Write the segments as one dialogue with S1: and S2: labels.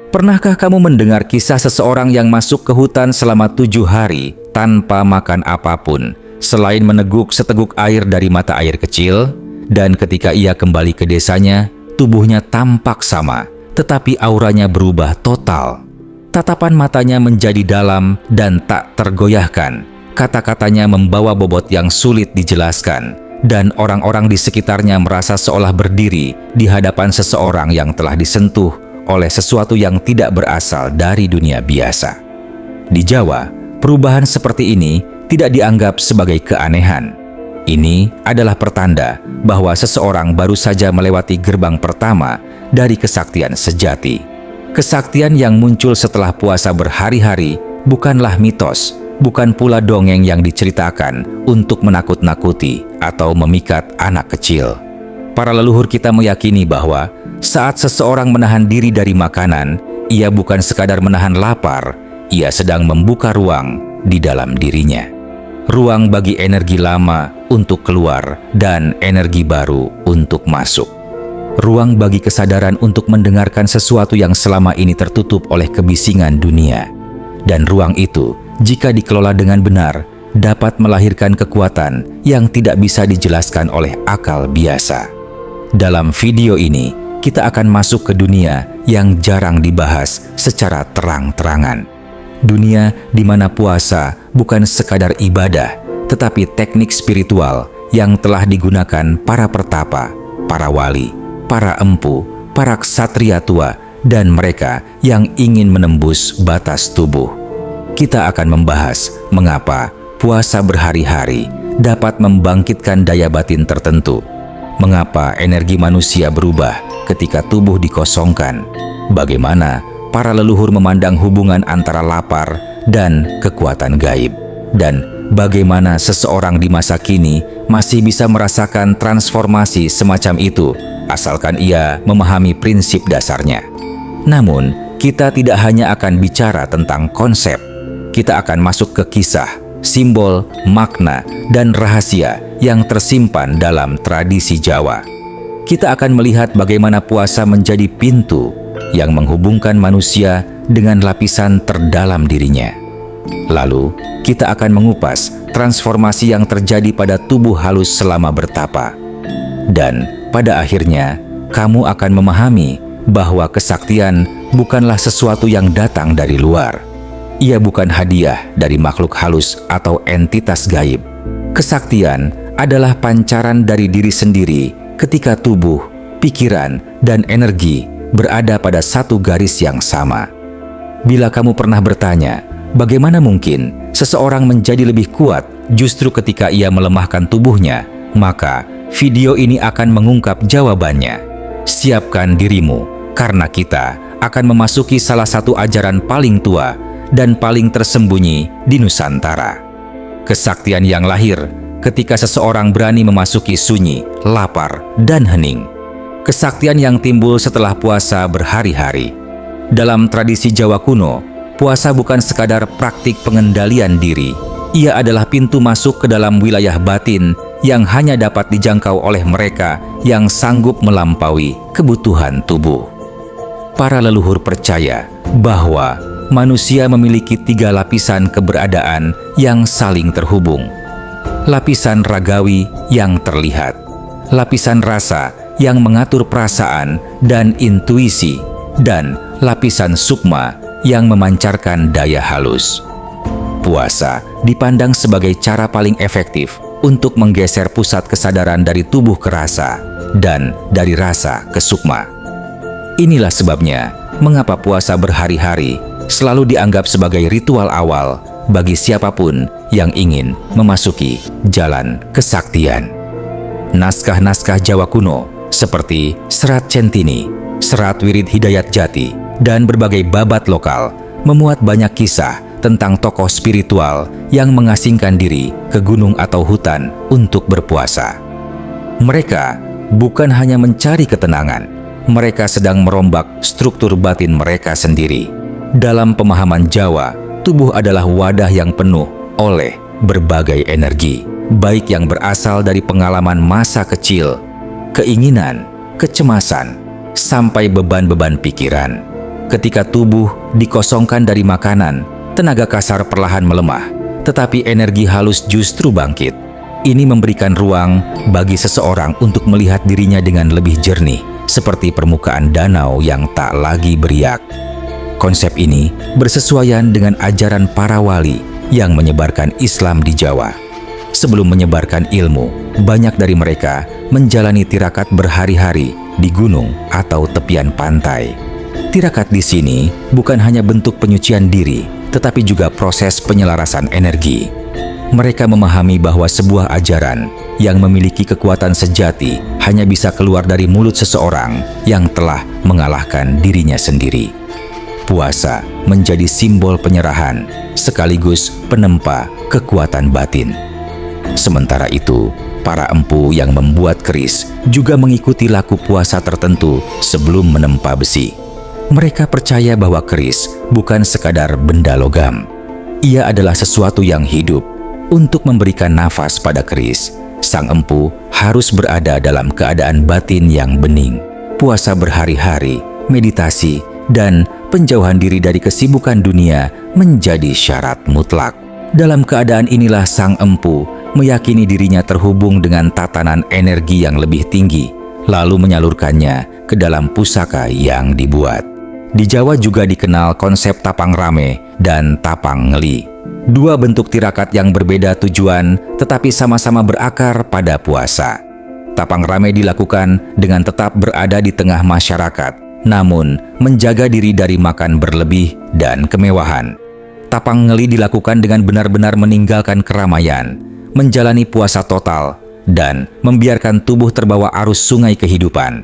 S1: Pernahkah kamu mendengar kisah seseorang yang masuk ke hutan selama 7 hari tanpa makan apapun, selain meneguk seteguk air dari mata air kecil? Dan ketika ia kembali ke desanya, tubuhnya tampak sama, tetapi auranya berubah total. Tatapan matanya menjadi dalam dan tak tergoyahkan. Kata-katanya membawa bobot yang sulit dijelaskan, dan orang-orang di sekitarnya merasa seolah berdiri di hadapan seseorang yang telah disentuh oleh sesuatu yang tidak berasal dari dunia biasa. Di Jawa, perubahan seperti ini tidak dianggap sebagai keanehan. Ini adalah pertanda bahwa seseorang baru saja melewati gerbang pertama dari kesaktian sejati. Kesaktian yang muncul setelah puasa berhari-hari bukanlah mitos, bukan pula dongeng yang diceritakan untuk menakut-nakuti atau memikat anak kecil. Para leluhur kita meyakini bahwa saat seseorang menahan diri dari makanan, ia bukan sekadar menahan lapar, ia sedang membuka ruang di dalam dirinya. Ruang bagi energi lama untuk keluar dan energi baru untuk masuk. Ruang bagi kesadaran untuk mendengarkan sesuatu yang selama ini tertutup oleh kebisingan dunia. Dan ruang itu, jika dikelola dengan benar, dapat melahirkan kekuatan yang tidak bisa dijelaskan oleh akal biasa. Dalam video ini, kita akan masuk ke dunia yang jarang dibahas secara terang-terangan. Dunia di mana puasa bukan sekadar ibadah, tetapi teknik spiritual yang telah digunakan para pertapa, para wali, para empu, para ksatria tua, dan mereka yang ingin menembus batas tubuh. Kita akan membahas mengapa puasa berhari-hari dapat membangkitkan daya batin tertentu, mengapa energi manusia berubah ketika tubuh dikosongkan, bagaimana para leluhur memandang hubungan antara lapar dan kekuatan gaib, dan bagaimana seseorang di masa kini masih bisa merasakan transformasi semacam itu asalkan ia memahami prinsip dasarnya. Namun, kita tidak hanya akan bicara tentang konsep, kita akan masuk ke kisah, simbol, makna, dan rahasia yang tersimpan dalam tradisi Jawa. Kita akan melihat bagaimana puasa menjadi pintu yang menghubungkan manusia dengan lapisan terdalam dirinya. Lalu, kita akan mengupas transformasi yang terjadi pada tubuh halus selama bertapa. Dan pada akhirnya, kamu akan memahami bahwa kesaktian bukanlah sesuatu yang datang dari luar. Ia bukan hadiah dari makhluk halus atau entitas gaib. Kesaktian adalah pancaran dari diri sendiri ketika tubuh, pikiran, dan energi berada pada satu garis yang sama. Bila kamu pernah bertanya, bagaimana mungkin seseorang menjadi lebih kuat justru ketika ia melemahkan tubuhnya, maka video ini akan mengungkap jawabannya. Siapkan dirimu, karena kita akan memasuki salah satu ajaran paling tua dan paling tersembunyi di Nusantara. Kesaktian yang lahir ketika seseorang berani memasuki sunyi, lapar, dan hening. Kesaktian yang timbul setelah puasa berhari-hari. Dalam tradisi Jawa kuno, puasa bukan sekadar praktik pengendalian diri. Ia adalah pintu masuk ke dalam wilayah batin yang hanya dapat dijangkau oleh mereka yang sanggup melampaui kebutuhan tubuh. Para leluhur percaya bahwa manusia memiliki 3 lapisan keberadaan yang saling terhubung. Lapisan ragawi yang terlihat, lapisan rasa yang mengatur perasaan dan intuisi, dan lapisan sukma yang memancarkan daya halus. Puasa dipandang sebagai cara paling efektif untuk menggeser pusat kesadaran dari tubuh ke rasa dan dari rasa ke sukma. Inilah sebabnya mengapa puasa berhari-hari selalu dianggap sebagai ritual awal bagi siapapun yang ingin memasuki jalan kesaktian. Naskah-naskah Jawa kuno seperti Serat Centini, Serat Wirid Hidayat Jati, dan berbagai babat lokal memuat banyak kisah tentang tokoh spiritual yang mengasingkan diri ke gunung atau hutan untuk berpuasa. Mereka bukan hanya mencari ketenangan, mereka sedang merombak struktur batin mereka sendiri. Dalam pemahaman Jawa, tubuh adalah wadah yang penuh oleh berbagai energi, baik yang berasal dari pengalaman masa kecil, keinginan, kecemasan, sampai beban-beban pikiran. Ketika tubuh dikosongkan dari makanan, tenaga kasar perlahan melemah, tetapi energi halus justru bangkit. Ini memberikan ruang bagi seseorang untuk melihat dirinya dengan lebih jernih, seperti permukaan danau yang tak lagi beriak. Konsep ini bersesuaian dengan ajaran para wali yang menyebarkan Islam di Jawa. Sebelum menyebarkan ilmu, banyak dari mereka menjalani tirakat berhari-hari di gunung atau tepian pantai. Tirakat di sini bukan hanya bentuk penyucian diri, tetapi juga proses penyelarasan energi. Mereka memahami bahwa sebuah ajaran yang memiliki kekuatan sejati hanya bisa keluar dari mulut seseorang yang telah mengalahkan dirinya sendiri. Puasa menjadi simbol penyerahan, sekaligus penempa kekuatan batin. Sementara itu, para empu yang membuat keris juga mengikuti laku puasa tertentu sebelum menempa besi. Mereka percaya bahwa keris bukan sekadar benda logam. Ia adalah sesuatu yang hidup. Untuk memberikan nafas pada keris, sang empu harus berada dalam keadaan batin yang bening. Puasa berhari-hari, meditasi, dan penjauhan diri dari kesibukan dunia menjadi syarat mutlak. Dalam keadaan inilah sang empu meyakini dirinya terhubung dengan tatanan energi yang lebih tinggi, lalu menyalurkannya ke dalam pusaka yang dibuat. Di Jawa juga dikenal konsep tapang rame dan tapang ngeli. Dua bentuk tirakat yang berbeda tujuan tetapi sama-sama berakar pada puasa. Tapang rame dilakukan dengan tetap berada di tengah masyarakat, namun menjaga diri dari makan berlebih dan kemewahan. Tapang ngeli dilakukan dengan benar-benar meninggalkan keramaian, menjalani puasa total, dan membiarkan tubuh terbawa arus sungai kehidupan.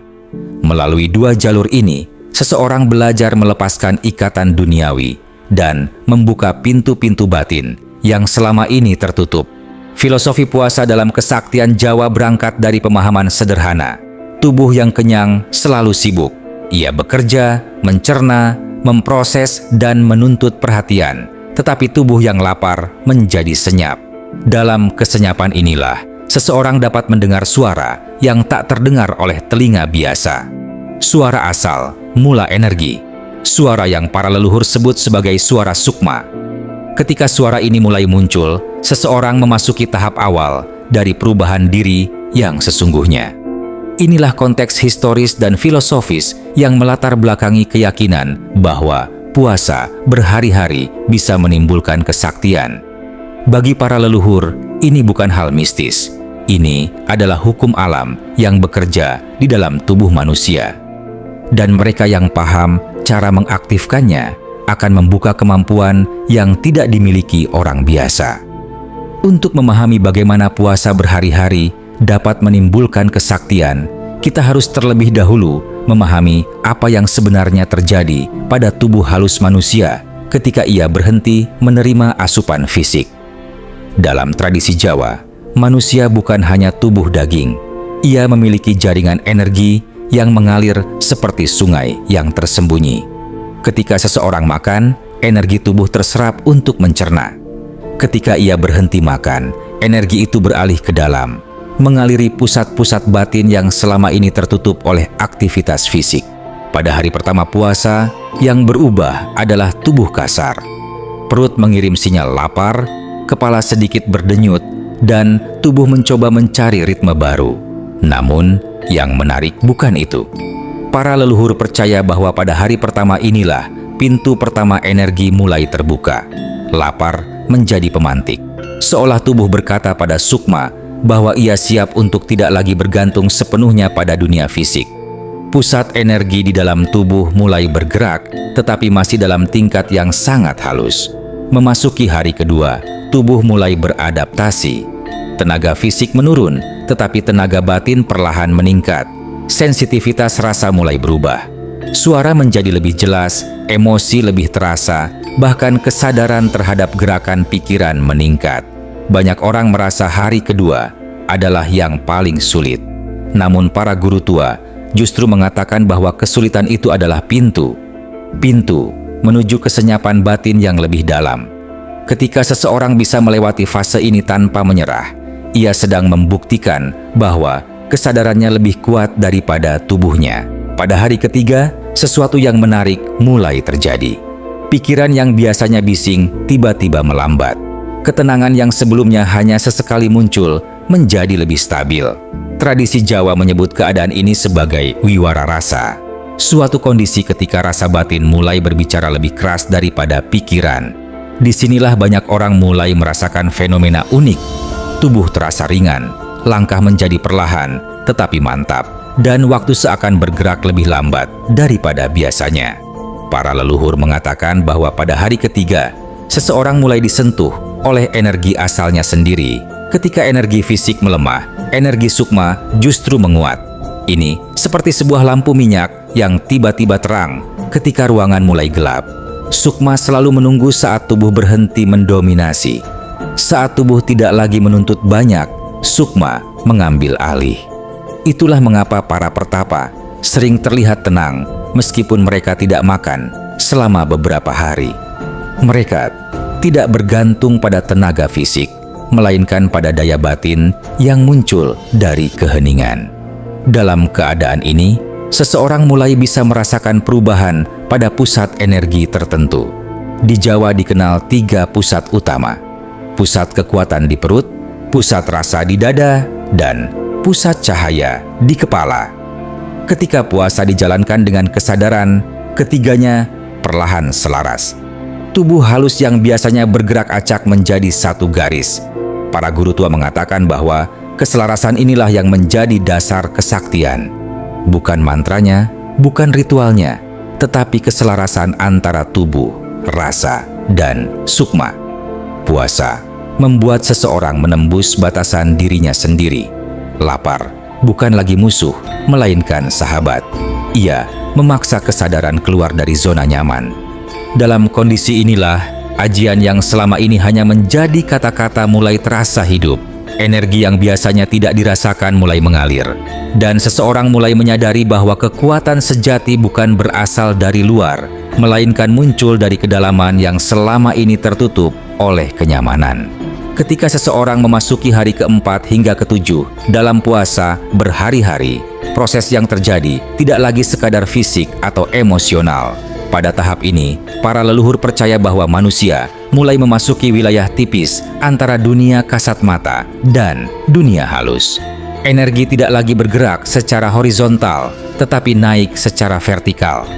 S1: Melalui dua jalur ini, seseorang belajar melepaskan ikatan duniawi dan membuka pintu-pintu batin yang selama ini tertutup. Filosofi puasa dalam kesaktian Jawa berangkat dari pemahaman sederhana. Tubuh yang kenyang selalu sibuk. Ia bekerja, mencerna, memproses, dan menuntut perhatian. Tetapi tubuh yang lapar menjadi senyap. Dalam kesenyapan inilah, seseorang dapat mendengar suara yang tak terdengar oleh telinga biasa. Suara asal, mula energi. Suara yang para leluhur sebut sebagai suara sukma. Ketika suara ini mulai muncul, seseorang memasuki tahap awal dari perubahan diri yang sesungguhnya. Inilah konteks historis dan filosofis yang melatar belakangi keyakinan bahwa puasa berhari-hari bisa menimbulkan kesaktian. Bagi para leluhur, ini bukan hal mistis. Ini adalah hukum alam yang bekerja di dalam tubuh manusia. Dan mereka yang paham cara mengaktifkannya akan membuka kemampuan yang tidak dimiliki orang biasa. Untuk memahami bagaimana puasa berhari-hari dapat menimbulkan kesaktian, kita harus terlebih dahulu memahami apa yang sebenarnya terjadi pada tubuh halus manusia ketika ia berhenti menerima asupan fisik. Dalam tradisi Jawa, manusia bukan hanya tubuh daging. Ia memiliki jaringan energi yang mengalir seperti sungai yang tersembunyi. Ketika seseorang makan, energi tubuh terserap untuk mencerna. Ketika ia berhenti makan, energi itu beralih ke dalam, mengaliri pusat-pusat batin yang selama ini tertutup oleh aktivitas fisik. Pada hari pertama puasa, yang berubah adalah tubuh kasar. Perut mengirim sinyal lapar, kepala sedikit berdenyut, dan tubuh mencoba mencari ritme baru. Namun, yang menarik bukan itu. Para leluhur percaya bahwa pada hari pertama inilah pintu pertama energi mulai terbuka. Lapar menjadi pemantik. Seolah tubuh berkata pada sukma bahwa ia siap untuk tidak lagi bergantung sepenuhnya pada dunia fisik. Pusat energi di dalam tubuh mulai bergerak, tetapi masih dalam tingkat yang sangat halus. Memasuki hari kedua, tubuh mulai beradaptasi. Tenaga fisik menurun, tetapi tenaga batin perlahan meningkat. Sensitivitas rasa mulai berubah. Suara menjadi lebih jelas, emosi lebih terasa, bahkan kesadaran terhadap gerakan pikiran meningkat. Banyak orang merasa hari kedua adalah yang paling sulit. Namun para guru tua justru mengatakan bahwa kesulitan itu adalah pintu menuju kesenyapan batin yang lebih dalam. Ketika seseorang bisa melewati fase ini tanpa menyerah, ia sedang membuktikan bahwa kesadarannya lebih kuat daripada tubuhnya. Pada hari ketiga, sesuatu yang menarik mulai terjadi. Pikiran yang biasanya bising tiba-tiba melambat. Ketenangan yang sebelumnya hanya sesekali muncul menjadi lebih stabil. Tradisi Jawa menyebut keadaan ini sebagai wiwara rasa. Suatu kondisi ketika rasa batin mulai berbicara lebih keras daripada pikiran. Disinilah banyak orang mulai merasakan fenomena unik. Tubuh terasa ringan, langkah menjadi perlahan tetapi mantap, dan waktu seakan bergerak lebih lambat daripada biasanya. Para leluhur mengatakan bahwa pada hari ketiga, seseorang mulai disentuh oleh energi asalnya sendiri. Ketika energi fisik melemah, energi sukma justru menguat. Ini seperti sebuah lampu minyak yang tiba-tiba terang ketika ruangan mulai gelap. Sukma selalu menunggu saat tubuh berhenti mendominasi. Saat tubuh tidak lagi menuntut banyak, sukma mengambil alih. Itulah mengapa para pertapa sering terlihat tenang meskipun mereka tidak makan selama beberapa hari. Mereka tidak bergantung pada tenaga fisik, melainkan pada daya batin yang muncul dari keheningan. Dalam keadaan ini, seseorang mulai bisa merasakan perubahan pada pusat energi tertentu. Di Jawa dikenal 3 pusat utama: pusat kekuatan di perut, pusat rasa di dada, dan pusat cahaya di kepala. Ketika puasa dijalankan dengan kesadaran, ketiganya perlahan selaras. Tubuh halus yang biasanya bergerak acak menjadi satu garis. Para guru tua mengatakan bahwa keselarasan inilah yang menjadi dasar kesaktian. Bukan mantranya, bukan ritualnya, tetapi keselarasan antara tubuh, rasa, dan sukma. Puasa membuat seseorang menembus batasan dirinya sendiri. Lapar bukan lagi musuh, melainkan sahabat. Ia memaksa kesadaran keluar dari zona nyaman. Dalam kondisi inilah, ajian yang selama ini hanya menjadi kata-kata mulai terasa hidup. Energi yang biasanya tidak dirasakan mulai mengalir. Dan seseorang mulai menyadari bahwa kekuatan sejati bukan berasal dari luar, melainkan muncul dari kedalaman yang selama ini tertutup oleh kenyamanan. Ketika seseorang memasuki hari keempat hingga ketujuh dalam puasa berhari-hari, proses yang terjadi tidak lagi sekadar fisik atau emosional. Pada tahap ini, para leluhur percaya bahwa manusia mulai memasuki wilayah tipis antara dunia kasat mata dan dunia halus. Energi tidak lagi bergerak secara horizontal, tetapi naik secara vertikal.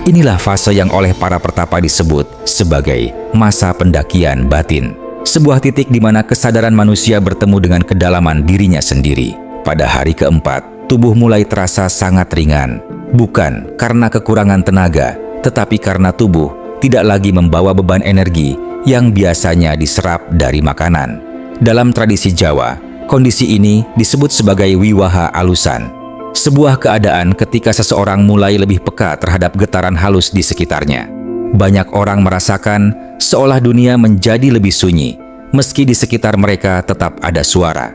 S1: Inilah fase yang oleh para pertapa disebut sebagai masa pendakian batin. Sebuah titik di mana kesadaran manusia bertemu dengan kedalaman dirinya sendiri. Pada hari keempat, tubuh mulai terasa sangat ringan. Bukan karena kekurangan tenaga, tetapi karena tubuh tidak lagi membawa beban energi yang biasanya diserap dari makanan. Dalam tradisi Jawa, kondisi ini disebut sebagai wiwaha alusan. Sebuah keadaan ketika seseorang mulai lebih peka terhadap getaran halus di sekitarnya. Banyak orang merasakan seolah dunia menjadi lebih sunyi, meski di sekitar mereka tetap ada suara.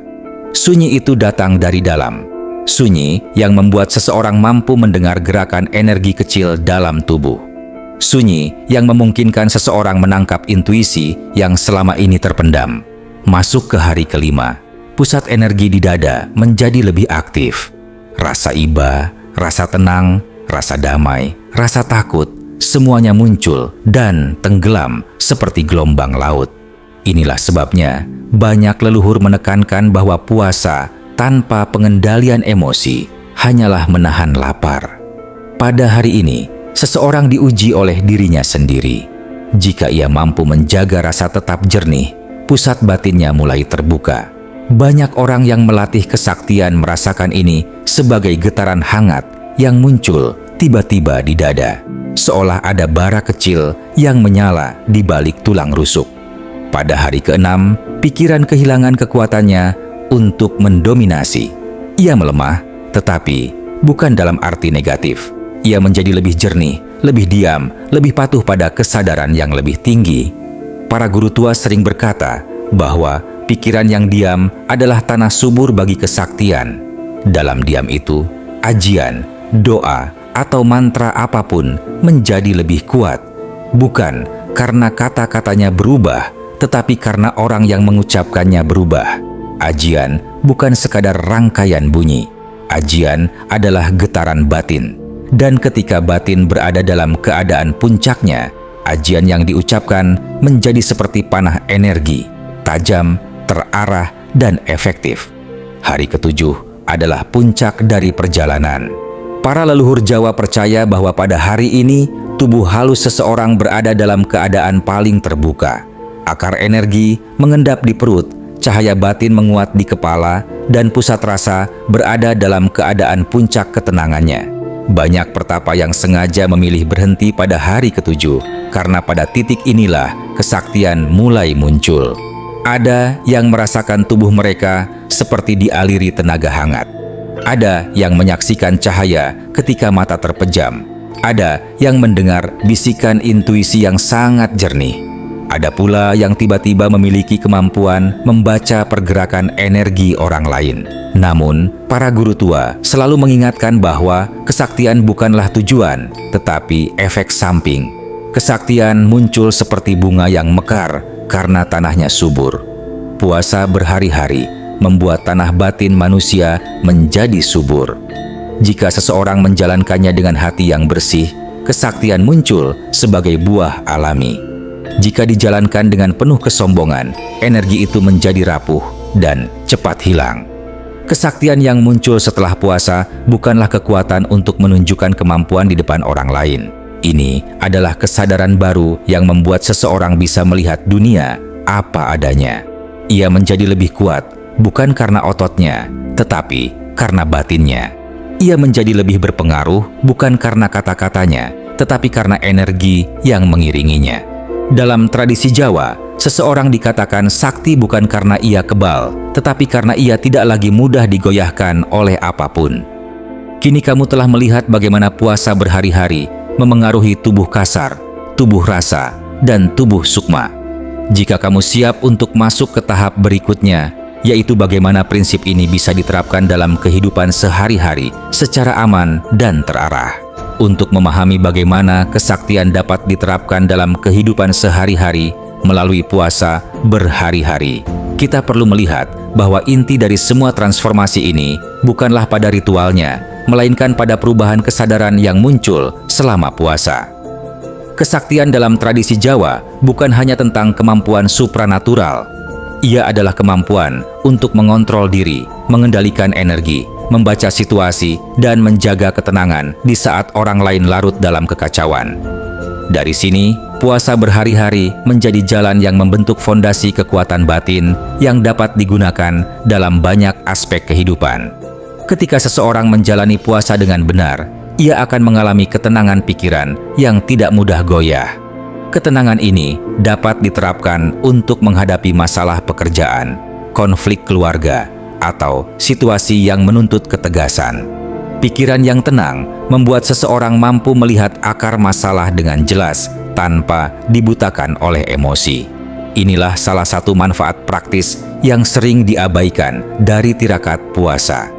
S1: Sunyi itu datang dari dalam. Sunyi yang membuat seseorang mampu mendengar gerakan energi kecil dalam tubuh. Sunyi yang memungkinkan seseorang menangkap intuisi yang selama ini terpendam. Masuk ke hari kelima, pusat energi di dada menjadi lebih aktif. Rasa iba, rasa tenang, rasa damai, rasa takut, semuanya muncul dan tenggelam seperti gelombang laut. Inilah sebabnya banyak leluhur menekankan bahwa puasa tanpa pengendalian emosi hanyalah menahan lapar. Pada hari ini, seseorang diuji oleh dirinya sendiri. Jika ia mampu menjaga rasa tetap jernih, pusat batinnya mulai terbuka. Banyak orang yang melatih kesaktian merasakan ini sebagai getaran hangat yang muncul tiba-tiba di dada. Seolah ada bara kecil yang menyala di balik tulang rusuk. Pada hari keenam, pikiran kehilangan kekuatannya untuk mendominasi. Ia melemah, tetapi bukan dalam arti negatif. Ia menjadi lebih jernih, lebih diam, lebih patuh pada kesadaran yang lebih tinggi. Para guru tua sering berkata bahwa pikiran yang diam adalah tanah subur bagi kesaktian. Dalam diam itu, ajian, doa, atau mantra apapun menjadi lebih kuat. Bukan karena kata-katanya berubah, tetapi karena orang yang mengucapkannya berubah. Ajian bukan sekadar rangkaian bunyi. Ajian adalah getaran batin. Dan ketika batin berada dalam keadaan puncaknya, ajian yang diucapkan menjadi seperti panah energi, tajam, terarah, dan efektif. Hari ketujuh adalah puncak dari perjalanan. Para leluhur Jawa percaya bahwa pada hari ini, tubuh halus seseorang berada dalam keadaan paling terbuka. Akar energi mengendap di perut, cahaya batin menguat di kepala, dan pusat rasa berada dalam keadaan puncak ketenangannya. Banyak pertapa yang sengaja memilih berhenti pada hari ketujuh, karena pada titik inilah kesaktian mulai muncul. Ada yang merasakan tubuh mereka seperti dialiri tenaga hangat. Ada yang menyaksikan cahaya ketika mata terpejam. Ada yang mendengar bisikan intuisi yang sangat jernih. Ada pula yang tiba-tiba memiliki kemampuan membaca pergerakan energi orang lain. Namun, para guru tua selalu mengingatkan bahwa kesaktian bukanlah tujuan, tetapi efek samping. Kesaktian muncul seperti bunga yang mekar karena tanahnya subur. Puasa berhari-hari membuat tanah batin manusia menjadi subur. Jika seseorang menjalankannya dengan hati yang bersih, kesaktian muncul sebagai buah alami. Jika dijalankan dengan penuh kesombongan, energi itu menjadi rapuh dan cepat hilang. Kesaktian yang muncul setelah puasa bukanlah kekuatan untuk menunjukkan kemampuan di depan orang lain. Ini adalah kesadaran baru yang membuat seseorang bisa melihat dunia apa adanya. Ia menjadi lebih kuat, bukan karena ototnya, tetapi karena batinnya. Ia menjadi lebih berpengaruh, bukan karena kata-katanya, tetapi karena energi yang mengiringinya. Dalam tradisi Jawa, seseorang dikatakan sakti bukan karena ia kebal, tetapi karena ia tidak lagi mudah digoyahkan oleh apapun. Kini kamu telah melihat bagaimana puasa berhari-hari memengaruhi tubuh kasar, tubuh rasa, dan tubuh sukma. Jika kamu siap untuk masuk ke tahap berikutnya, yaitu bagaimana prinsip ini bisa diterapkan dalam kehidupan sehari-hari secara aman dan terarah. Untuk memahami bagaimana kesaktian dapat diterapkan dalam kehidupan sehari-hari melalui puasa berhari-hari, kita perlu melihat bahwa inti dari semua transformasi ini bukanlah pada ritualnya, melainkan pada perubahan kesadaran yang muncul selama puasa. Kesaktian dalam tradisi Jawa bukan hanya tentang kemampuan supranatural. Ia adalah kemampuan untuk mengontrol diri, mengendalikan energi, membaca situasi, dan menjaga ketenangan di saat orang lain larut dalam kekacauan. Dari sini, puasa berhari-hari menjadi jalan yang membentuk fondasi kekuatan batin yang dapat digunakan dalam banyak aspek kehidupan. Ketika seseorang menjalani puasa dengan benar, ia akan mengalami ketenangan pikiran yang tidak mudah goyah. Ketenangan ini dapat diterapkan untuk menghadapi masalah pekerjaan, konflik keluarga, atau situasi yang menuntut ketegasan. Pikiran yang tenang membuat seseorang mampu melihat akar masalah dengan jelas tanpa dibutakan oleh emosi. Inilah salah satu manfaat praktis yang sering diabaikan dari tirakat puasa.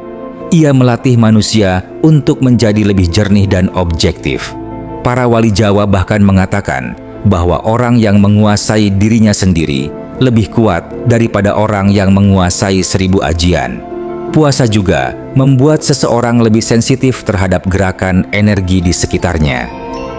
S1: Ia melatih manusia untuk menjadi lebih jernih dan objektif. Para wali Jawa bahkan mengatakan bahwa orang yang menguasai dirinya sendiri lebih kuat daripada orang yang menguasai 1000 ajian. Puasa juga membuat seseorang lebih sensitif terhadap gerakan energi di sekitarnya.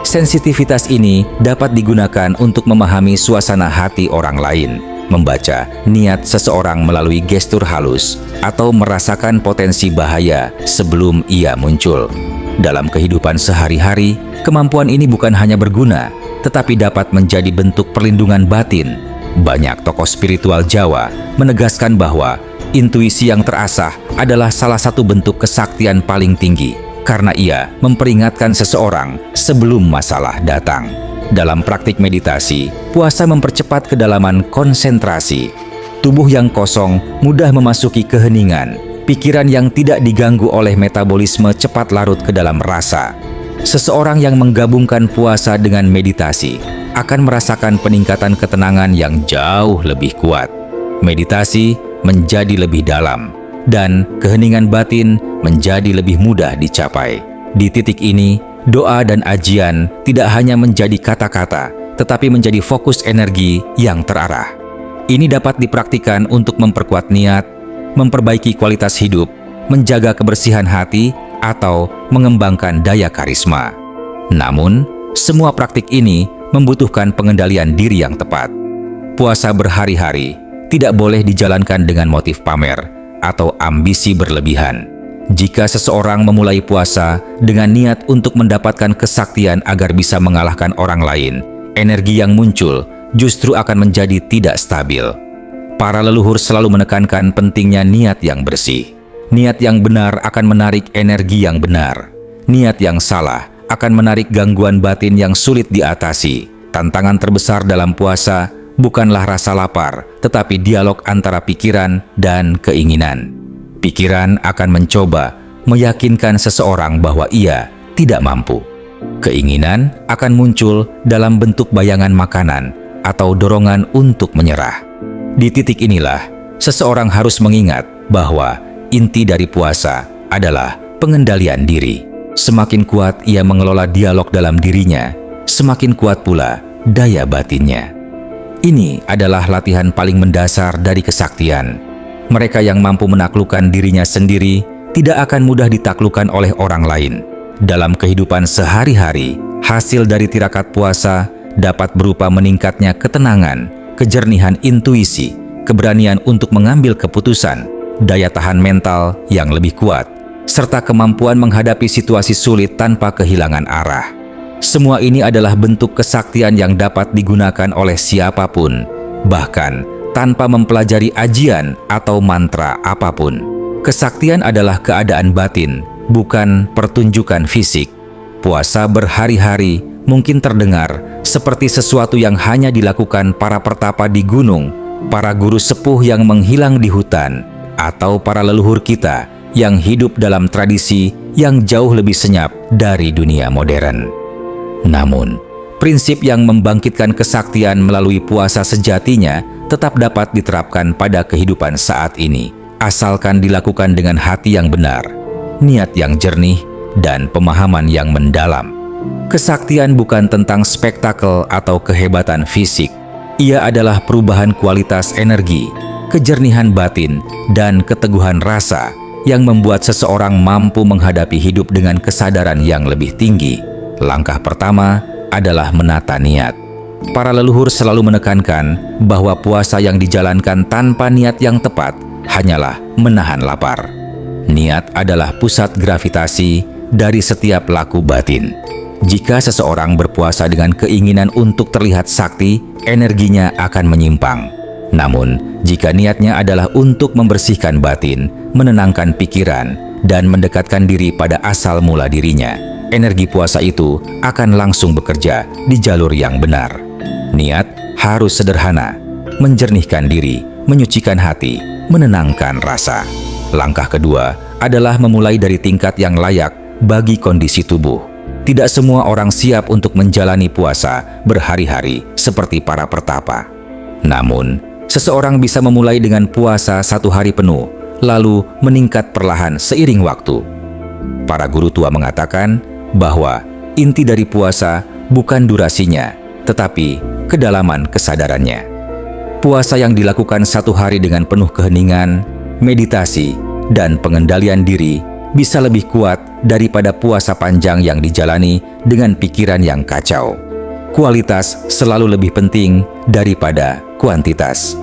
S1: Sensitivitas ini dapat digunakan untuk memahami suasana hati orang lain, membaca niat seseorang melalui gestur halus, atau merasakan potensi bahaya sebelum ia muncul. Dalam kehidupan sehari-hari, kemampuan ini bukan hanya berguna, tetapi dapat menjadi bentuk perlindungan batin. Banyak tokoh spiritual Jawa menegaskan bahwa intuisi yang terasah adalah salah satu bentuk kesaktian paling tinggi, karena ia memperingatkan seseorang sebelum masalah datang. Dalam praktik meditasi, puasa mempercepat kedalaman konsentrasi. Tubuh yang kosong mudah memasuki keheningan. Pikiran yang tidak diganggu oleh metabolisme cepat larut ke dalam rasa. Seseorang yang menggabungkan puasa dengan meditasi akan merasakan peningkatan ketenangan yang jauh lebih kuat. Meditasi menjadi lebih dalam, dan keheningan batin menjadi lebih mudah dicapai. Di titik ini, doa dan ajian tidak hanya menjadi kata-kata, tetapi menjadi fokus energi yang terarah. Ini dapat dipraktikkan untuk memperkuat niat, memperbaiki kualitas hidup, menjaga kebersihan hati, atau mengembangkan daya karisma. Namun, semua praktik ini membutuhkan pengendalian diri yang tepat. Puasa berhari-hari tidak boleh dijalankan dengan motif pamer atau ambisi berlebihan. Jika seseorang memulai puasa dengan niat untuk mendapatkan kesaktian agar bisa mengalahkan orang lain, energi yang muncul justru akan menjadi tidak stabil. Para leluhur selalu menekankan pentingnya niat yang bersih. Niat yang benar akan menarik energi yang benar. Niat yang salah akan menarik gangguan batin yang sulit diatasi. Tantangan terbesar dalam puasa bukanlah rasa lapar, tetapi dialog antara pikiran dan keinginan. Pikiran akan mencoba meyakinkan seseorang bahwa ia tidak mampu. Keinginan akan muncul dalam bentuk bayangan makanan atau dorongan untuk menyerah. Di titik inilah, seseorang harus mengingat bahwa inti dari puasa adalah pengendalian diri. Semakin kuat ia mengelola dialog dalam dirinya, semakin kuat pula daya batinnya. Ini adalah latihan paling mendasar dari kesaktian. Mereka yang mampu menaklukkan dirinya sendiri tidak akan mudah ditaklukkan oleh orang lain. Dalam kehidupan sehari-hari, hasil dari tirakat puasa dapat berupa meningkatnya ketenangan, kejernihan intuisi, keberanian untuk mengambil keputusan, daya tahan mental yang lebih kuat, serta kemampuan menghadapi situasi sulit tanpa kehilangan arah. Semua ini adalah bentuk kesaktian yang dapat digunakan oleh siapapun, bahkan tanpa mempelajari ajian atau mantra apapun. Kesaktian adalah keadaan batin, bukan pertunjukan fisik. Puasa berhari-hari mungkin terdengar seperti sesuatu yang hanya dilakukan para pertapa di gunung, para guru sepuh yang menghilang di hutan, atau para leluhur kita yang hidup dalam tradisi yang jauh lebih senyap dari dunia modern. Namun, prinsip yang membangkitkan kesaktian melalui puasa sejatinya tetap dapat diterapkan pada kehidupan saat ini, asalkan dilakukan dengan hati yang benar, niat yang jernih, dan pemahaman yang mendalam. Kesaktian bukan tentang spektakel atau kehebatan fisik. Ia adalah perubahan kualitas energi, kejernihan batin, dan keteguhan rasa yang membuat seseorang mampu menghadapi hidup dengan kesadaran yang lebih tinggi. Langkah pertama adalah menata niat. Para leluhur selalu menekankan bahwa puasa yang dijalankan tanpa niat yang tepat hanyalah menahan lapar. Niat adalah pusat gravitasi dari setiap laku batin. Jika seseorang berpuasa dengan keinginan untuk terlihat sakti, energinya akan menyimpang. Namun, jika niatnya adalah untuk membersihkan batin, menenangkan pikiran, dan mendekatkan diri pada asal mula dirinya, energi puasa itu akan langsung bekerja di jalur yang benar. Niat harus sederhana, menjernihkan diri, menyucikan hati, menenangkan rasa. Langkah kedua adalah memulai dari tingkat yang layak bagi kondisi tubuh. Tidak semua orang siap untuk menjalani puasa berhari-hari seperti para pertapa. Namun, seseorang bisa memulai dengan puasa 1 hari penuh, lalu meningkat perlahan seiring waktu. Para guru tua mengatakan bahwa inti dari puasa bukan durasinya, tetapi kedalaman kesadarannya. Puasa yang dilakukan 1 hari dengan penuh keheningan, meditasi, dan pengendalian diri bisa lebih kuat daripada puasa panjang yang dijalani dengan pikiran yang kacau. Kualitas selalu lebih penting daripada kuantitas.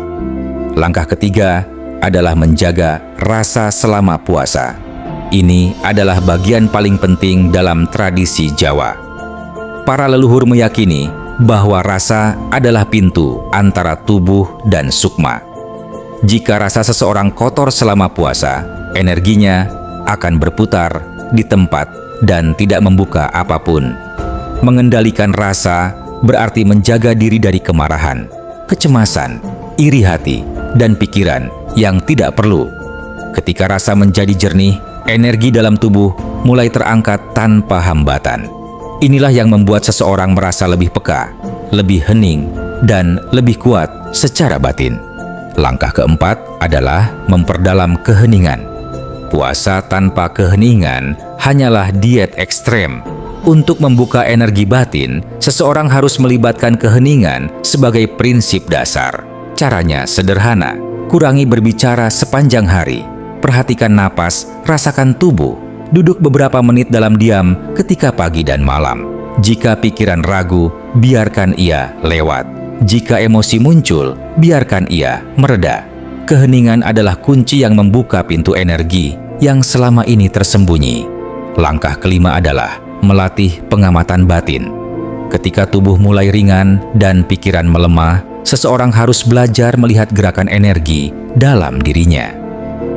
S1: Langkah ketiga adalah menjaga rasa selama puasa. Ini adalah bagian paling penting dalam tradisi Jawa. Para leluhur meyakini bahwa rasa adalah pintu antara tubuh dan sukma. Jika rasa seseorang kotor selama puasa, energinya akan berputar di tempat dan tidak membuka apapun. Mengendalikan rasa berarti menjaga diri dari kemarahan, kecemasan, iri hati, dan pikiran yang tidak perlu. Ketika rasa menjadi jernih, energi dalam tubuh mulai terangkat tanpa hambatan. Inilah yang membuat seseorang merasa lebih peka, lebih hening, dan lebih kuat secara batin. Langkah keempat adalah memperdalam keheningan. Puasa tanpa keheningan hanyalah diet ekstrem. Untuk membuka energi batin, seseorang harus melibatkan keheningan sebagai prinsip dasar. Caranya sederhana, kurangi berbicara sepanjang hari. Perhatikan napas, rasakan tubuh, Duduk beberapa menit dalam diam ketika pagi dan malam. Jika pikiran ragu, biarkan ia lewat. Jika emosi muncul, biarkan ia mereda. Keheningan adalah kunci yang membuka pintu energi yang selama ini tersembunyi. Langkah kelima adalah melatih pengamatan batin. Ketika tubuh mulai ringan dan pikiran melemah, seseorang harus belajar melihat gerakan energi dalam dirinya.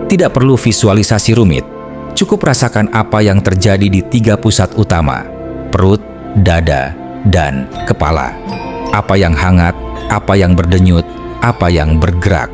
S1: Tidak perlu visualisasi rumit, cukup rasakan apa yang terjadi di 3 pusat utama: perut, dada, dan kepala. Apa yang hangat, apa yang berdenyut, apa yang bergerak.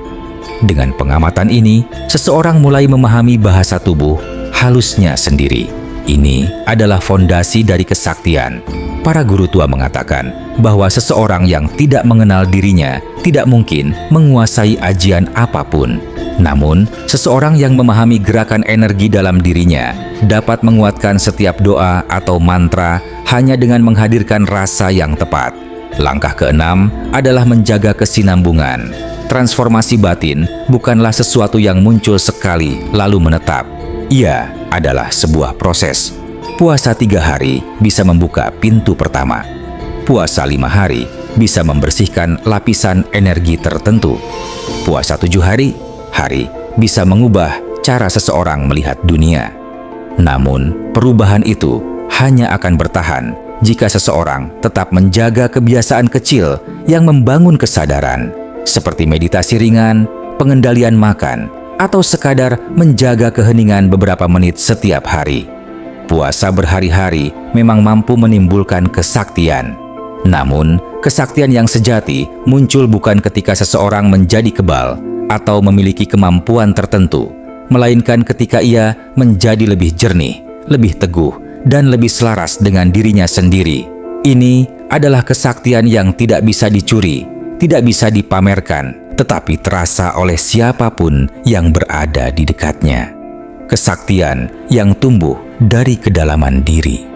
S1: Dengan pengamatan ini, seseorang mulai memahami bahasa tubuh halusnya sendiri. Ini adalah fondasi dari kesaktian. Para guru tua mengatakan bahwa seseorang yang tidak mengenal dirinya tidak mungkin menguasai ajian apapun. Namun, seseorang yang memahami gerakan energi dalam dirinya dapat menguatkan setiap doa atau mantra hanya dengan menghadirkan rasa yang tepat. Langkah keenam adalah menjaga kesinambungan. Transformasi batin bukanlah sesuatu yang muncul sekali lalu menetap. Ia adalah sebuah proses. Puasa 3 hari bisa membuka pintu pertama. Puasa 5 hari bisa membersihkan lapisan energi tertentu. Puasa 7 hari bisa mengubah cara seseorang melihat dunia. Namun, perubahan itu hanya akan bertahan jika seseorang tetap menjaga kebiasaan kecil yang membangun kesadaran, seperti meditasi ringan, pengendalian makan, atau sekadar menjaga keheningan beberapa menit setiap hari. Puasa berhari-hari memang mampu menimbulkan kesaktian. Namun, kesaktian yang sejati muncul bukan ketika seseorang menjadi kebal atau memiliki kemampuan tertentu, melainkan ketika ia menjadi lebih jernih, lebih teguh, dan lebih selaras dengan dirinya sendiri. Ini adalah kesaktian yang tidak bisa dicuri, tidak bisa dipamerkan, tetapi terasa oleh siapapun yang berada di dekatnya. Kesaktian yang tumbuh dari kedalaman diri.